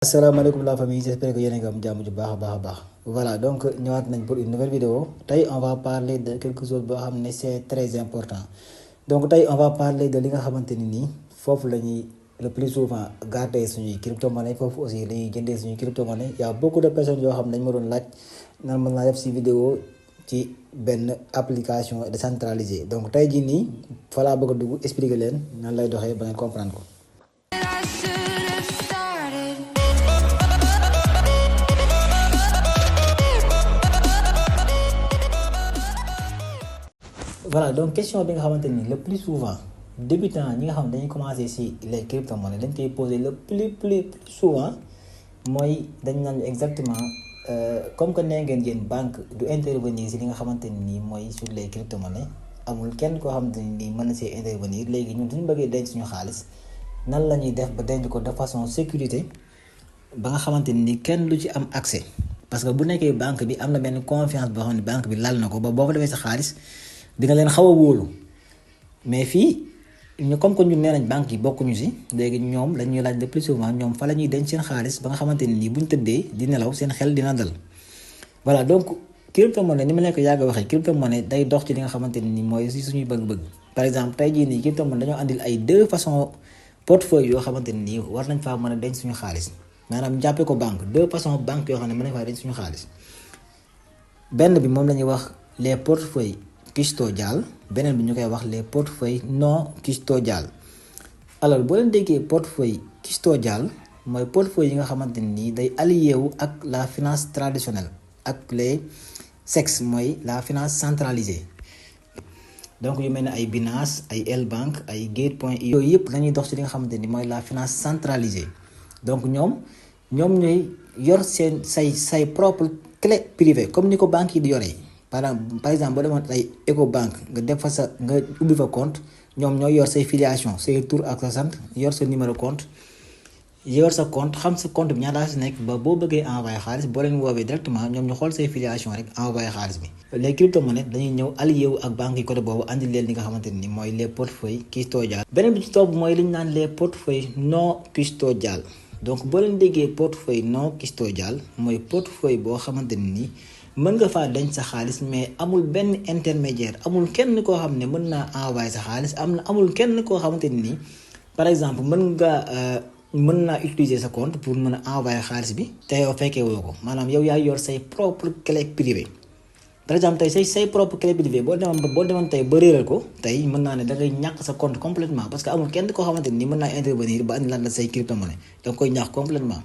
Asalaamaaleykum la famille, j'espère que yéen a ngi am jàmm ju baax. Voilà, donc ñëwaat nañ pour une nouvelle vidéo. Tey on va parler de quelque chose boo xam ne c'est très important. Donc tey on va parler de li nga xamante ni nii foofu la ñuy le plus souvent garder suñuy crypto-monnaie, foofu aussi la ñuy jëndee suñuy crypto-monnaie. Y a beaucoup de personnes yoo xam ne dañ ma doon laaj nan mën naa def si vidéo ci benn application décentralisée. Donc tey jii nii fa laa bëgg a dugg expliquer leen nan lay doxee ba ngeen comprendre ko. Voilà, donc question bi nga xamante ni le plus souvent débutant ñi nga xam ne dañuy commencer ci les crypto-monnaies dañ koy poser le plus souvent mooy dañ naan exactement comme que nee ngeen yéen banque du intervenir ci li nga xamante ni nii mooy sur les crypto-monnaies amul kenn koo xamante ni nii mën na see intervenir léegi ñun suñu bëggee denc suñu xaalis nan la ñuy def ba denc ko de façon sécurité ba nga xamante ni kenn lu ci am accès parce que bu nekkee banque bi am na benn confiance boo xam ne banque bi lal na ko ba boo fa defee sa xaalis di nga leen xaw a wóolu mais fii ñu comme que ñun nee nañ banque yi bokkuñu si léegi ñoom la ñuy laaj le plus souvent ñoom fa la ñuy denc seen xaalis ba nga xamante ni nii bu ñu tëddee di nelaw seen xel dina dal. Voilà, donc crypto-monnaie ni ma leen ko yàgg a waxee crypto-monnaie day dox ci li nga xamante ni nii mooy si suñuy bëgg-bëgg. Par exemple tey jii nii crypto-monnaie dañoo andil ay deux façons portefeuille yoo xamante ni nii war nañ faa mën a denc suñu xaalis maanaam jàppee ko banque deux façons banque yoo xam ne mën nañ faa denc suñu xaalis. Benn bi moom la ñuy wax les portefeuilles custodial, beneen bi ñu koy wax les portefeuilles non custodial. Alors boo leen déggee portefeuille custodial mooy portefeuille yi nga xamante ni day allié wu ak la finance traditionnelle ak les SEX mooy la finance centralisée. Donc yu mel ne ay Binance ay L-Bank ay Gate.io yooyu yëpp dañuy dox ci li nga xamante ni mooy la finance centralisée. Donc ñoom ñooy yor seen say propre clé privée comme ni ko banque yi di yoree. Par exemple boo demoon ay Ecobank nga def fa nga ubbi fa compte ñoom ñooy yor say filiation say tur ak sa sant yor sa numéro compte yor sa compte xam sa compte bi ñaata si nekk ba boo bëggee envoyé xaalis boo leen woowee directement ñoom ñu xool say filiation rek envoyé xaalis bi. Les crypto-monnaies dañuy ñëw allié wu ak banque yi côté boobu andi leen li nga xamante ni mooy les portefeuilles custodial. Beneen bi ci topp mooy li ñu naan les portefeuilles non custodial. Donc boo leen déggee portefeuille non custodial mooy portefeuille boo xamante ni mën nga faa denc sa xaalis mais amul benn intermédiaire amul kenn koo xam ne mën naa envoyer sa xaalis amul kenn koo xamante ni par exemple mën naa utiliser sa compte pour mën a envoyer xaalis bi te yow fekkee woo ko maanaam yow yaa yor say propre clé privée. Par exemple tey say propre clé privée boo demoon tey ba réeral ko tey mën naa ne da ngay ñàkk sa compte complètement parce que amul kenn koo xamante ni mën naa intervenir ba andi lan la say crypto-monnaie da nga koy ñàkk complètement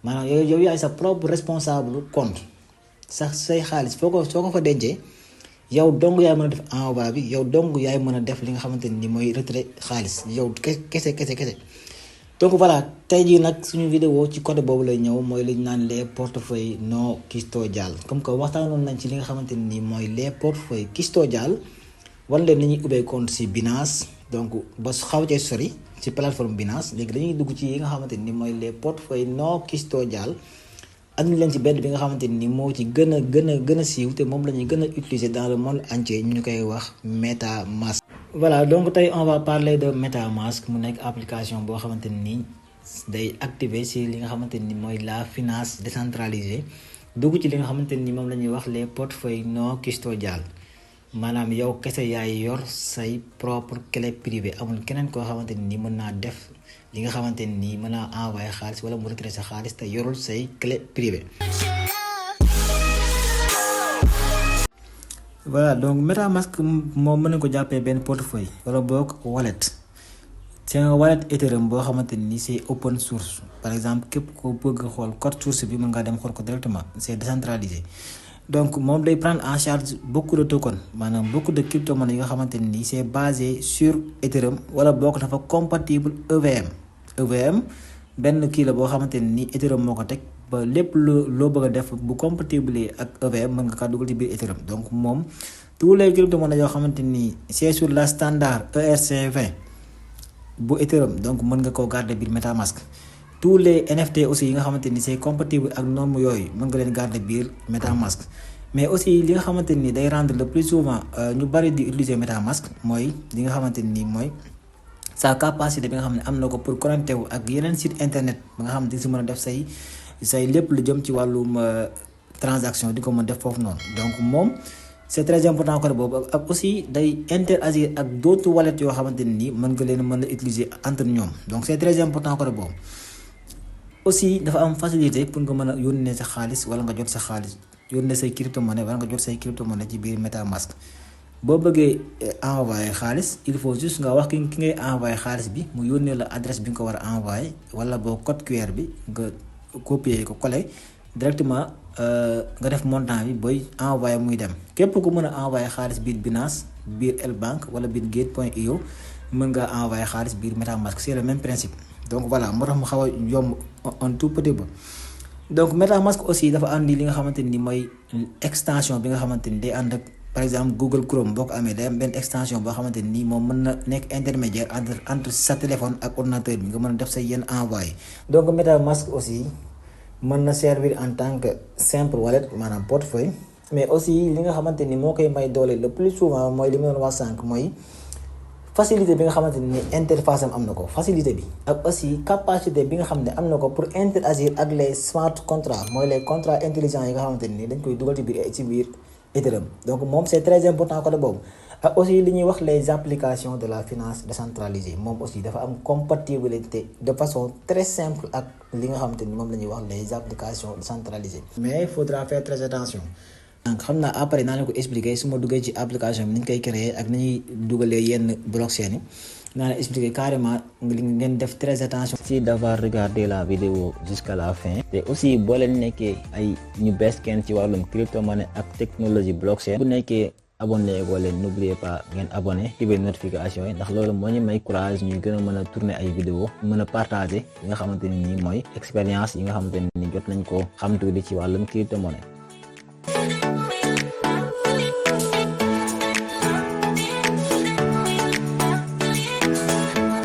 maanaam yow yaay sa propre responsable compte. sax say xaalis soo ko fa dencee yow dong yaay mën a def envoi bi yow dong yaay mën a def li nga xamante ni mooy retrait xaalis yow kese. Donc voilà tey jii nag suñu vidéo ci côté boobu lay ñëw mooy li ñu naan les portefeuilles non custodial comme que waxtaanoon nañ ci li nga xamante ni mooy les portefeuilles custodial wan leen ni ñuy ubbee compte ci Binance donc ba xaw cee sori ci plateforme Binance léegi dañuy dugg ci yi nga xamante ni mooy les portefeuilles non custodial. andi leen ci benn bi nga xamante ni moo ci gën a siiw te moom la ñuy gën a utiliser dans le monde entier ñu koy wax MetaMask. Voilà, donc tey on va parler de MetaMask mu nekk application boo xamante ni day activer ci li nga xamante ni mooy la finance décentralisée dugg ci li nga xamante ni moom la ñuy wax les portefeuilles non custodial maanaam yow kese yaay yor say propre clé privée amul keneen koo xamante ni mën naa def li nga xamante ni mën naa envoyer xaalis wala mu retirer sa xaalis te yorul say clé privée. Voilà, donc MetaMask moom mën na ko jàppee benn portefeuille wala boog wallet. C'est un wallet Ethereum boo xamante ni c'est open source par exemple képp ko bëgg xool code source bi mën ngaa dem xool ko directement c'est décentralisé. Donc moom day prendre en charge beaucoup de tokens maanaam beaucoup de crypto-monnaies yi nga xamante ni c'est basé sur Ethereum wala boog dafa compatible EVM benn kii la boo xamante ni Ethereum moo ko teg ba lépp loo bëgg a def bu compatible ak EVM mën nga kaa dugal ci biir Ethereum. Donc moom tous les crypto-monnaies yoo xamante ni c'est sur la standard ERC20 bu Ethereum donc mën nga koo garder biir MetaMask. Tous les NFT aussi yi nga xamante ni c'est compatible ak norme yooyu mën nga leen garder biir MetaMask. Mais aussi li nga xamante ni day rendre le plus souvent ñu bari di utiliser MetaMask mooy li nga xamante ni mooy sa capacité bi nga xam ne am na ko pour connecté wu ak yeneen site internet ba nga xam ne di si mën a def say lépp lu jëm ci wàllum transaction di ko mën def foofu noonu. Donc moom c'est très important côté boobu ak aussi day interagir ak d'autres wallets yoo xamante ne nii mën nga leen mën a utiliser entre ñoom. Donc c'est très important côté boobu. Aussi dafa am facilité pour nga mën a yónnee sa xaalis wala nga jot sa xaalis yónnee say crypto-monnaie wala nga jot say crypto-monnaie ci biir MetaMask. boo bëggee envoyer xaalis il faut juste nga wax ki ngay envoyer xaalis bi mu yónnee la adresse bi nga ko war a envoyer wala boo code QR bi nga copier ko coller directement nga def montant bi booy envoyer muy dem. képp ku mën a envoyer xaalis biir Binance biir L-Bank wala biir Gate.io mën nga envoyer xaalis biir MetaMask c'est le même principe. Donc voilà moo tax mu xaw a yomb un tout petit peu. Donc MetaMask aussi dafa andi li nga xamante ni mooy extension bi nga xamante ni day ànd ak par exemple Google Chrome boo ko amee day am benn extension boo xamante ni moom mën na nekk intermédiaire entre sa téléphone ak ordinateur bi nga mën a def say yenn envoyé. Donc MetaMask aussi mën na servir en tant que simple wallet maanaam portefeuille mais aussi li nga xamante ni moo koy may doole le plus souvent mooy li ma doon wax sànq mooy. facilité bi nga xamante ni interface am na ko facilité bi ak aussi capacité bi nga xam ne am na ko pour interagir ak les smart contracts mooy les contrats intelligents yi nga xamante ni dañ koy dugal ci biir Ethereum. Donc moom c'est très important côté boobu ak aussi li ñuy wax les applications de la finance décentralisée moom aussi dafa am compatibilité de façon très simple ak li nga xamante ni moom la ñuy wax les applications décentralisées. Mais il faudra faire très attention. donc xam naa après naa leen ko expliquer su ma duggee ci application bi ni ñu koy créer ak ni ñuy dugalee yenn blockchain yi naa leen expliquer carrément ngeen def très attention. Merci d'avoir regardé la vidéo jusqu'à la fin. te aussi boo leen nekkee ay ñu bees kenn ci wàllum crypto-monnaie ak technologie blockchain bu nekkee abonné ko leen n'oubliez pas ngeen abonné activer notification yi ndax loolu moo ñu may courage ñuy gën a mën a tourner ay vidéo mën a partager yi nga xamante ni nii mooy expérience yi nga xamante ni jot nañ ko xam tuuti ci wàllum crypto-monnaie.